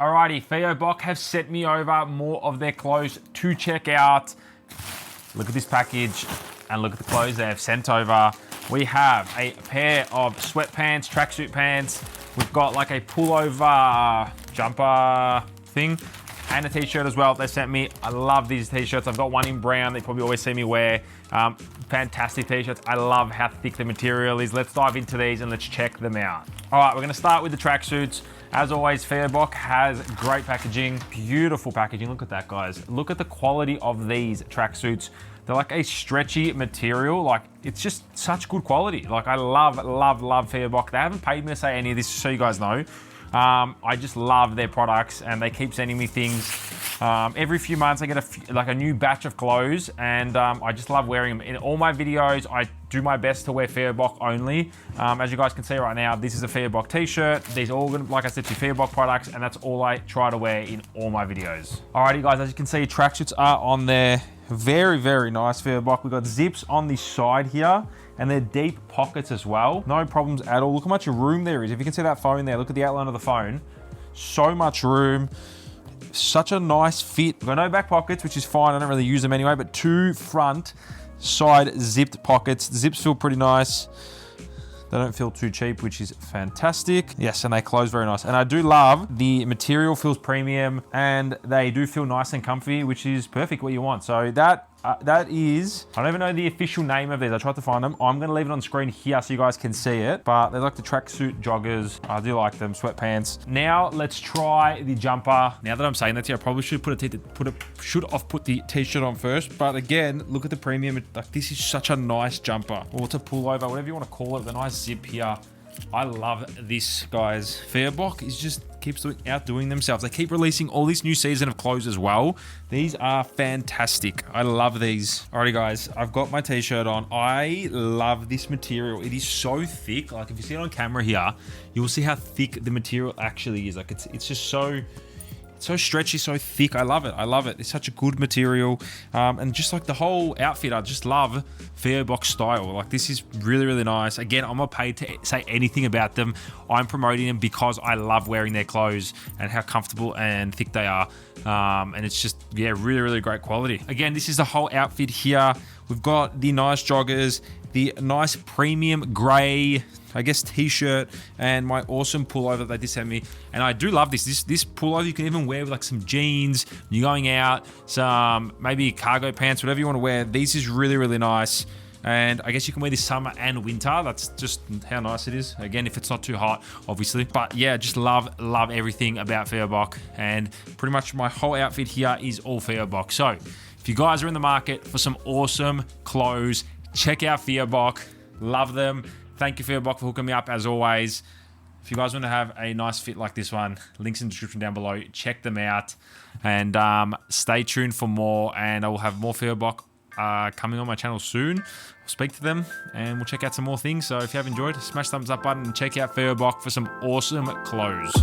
Alrighty, Fioboc have sent me over more of their clothes to check out. Look at this package and look at the clothes they have sent over. We have a pair of sweatpants, tracksuit pants. We've got like a pullover jumper thing and a t-shirt as well they sent me. I love these t-shirts. I've got one in brown. They probably always see me wear. Fantastic t-shirts. I love how thick the material is. Let's dive into these and let's check them out. All right, we're gonna start with the tracksuits. As always, Fioboc has great packaging, beautiful packaging. Look at that, guys. Look at the quality of these tracksuits. They're like a stretchy material. Like, it's just such good quality. Like, I love Fioboc. They haven't paid me to say any of this, just so you guys know. I just love their products, and they keep sending me things. Every few months, I get a new batch of clothes, and I just love wearing them. In all my videos, I do my best to wear Fioboc only. As you guys can see right now, this is a Fioboc t-shirt. These are all, like I said, to Fioboc products, and that's all I try to wear in all my videos. Alrighty, guys, as you can see, tracksuits are on there. Very, very nice Fioboc. We've got zips on the side here, and they're deep pockets as well. No problems at all. Look how much room there is. If you can see that phone there, look at the outline of the phone. So much room. Such a nice fit. We've got no back pockets, which is fine. I don't really use them anyway, but two front side zipped pockets. The zips feel pretty nice. They don't feel too cheap, which is fantastic. Yes, and they close very nice. And I do love the material feels premium, and they do feel nice and comfy, which is perfect what you want. So that is, I don't even know the official name of these. I tried to find them. I'm gonna leave it on screen here so you guys can see it, but they're like the tracksuit joggers. I do like them, sweatpants. Now let's try the jumper. Now that I'm saying that to you, I probably should put the t-shirt on first, but again, look at the premium. Like, this is such a nice jumper, or it's a pullover, whatever you want to call it. The nice zip here. I love this, guys. Fioboc is just keeps outdoing themselves. They keep releasing all this new season of clothes as well. These are fantastic. I love these. Alrighty, guys, I've got my t-shirt on. I love this material. It is so thick. Like, if you see it on camera here, you'll see how thick the material actually is. Like, it's just so stretchy, so thick. I love it. I love it. It's such a good material. And just like the whole outfit, I just love Fioboc style. Like, this is really, really nice. Again, I'm not paid to say anything about them. I'm promoting them because I love wearing their clothes and how comfortable and thick they are. And it's just, yeah, really, really great quality. Again, this is the whole outfit here. We've got the nice joggers, the nice premium gray, I guess, t-shirt, and my awesome pullover that they sent me. And I do love this. This pullover you can even wear with like some jeans when you're going out, some maybe cargo pants, whatever you want to wear. This is really, really nice. And I guess you can wear this summer and winter. That's just how nice it is. Again, if it's not too hot, obviously. But yeah, just love everything about Fioboc. And pretty much my whole outfit here is all Fioboc. So if you guys are in the market for some awesome clothes, check out Fioboc. Love them. Thank you, Fioboc, for hooking me up as always. If you guys want to have a nice fit like this one, links in the description down below. Check them out and stay tuned for more. And I will have more Fioboc coming on my channel soon. I'll speak to them and we'll check out some more things. So if you have enjoyed, smash the thumbs up button and check out Fioboc for some awesome clothes.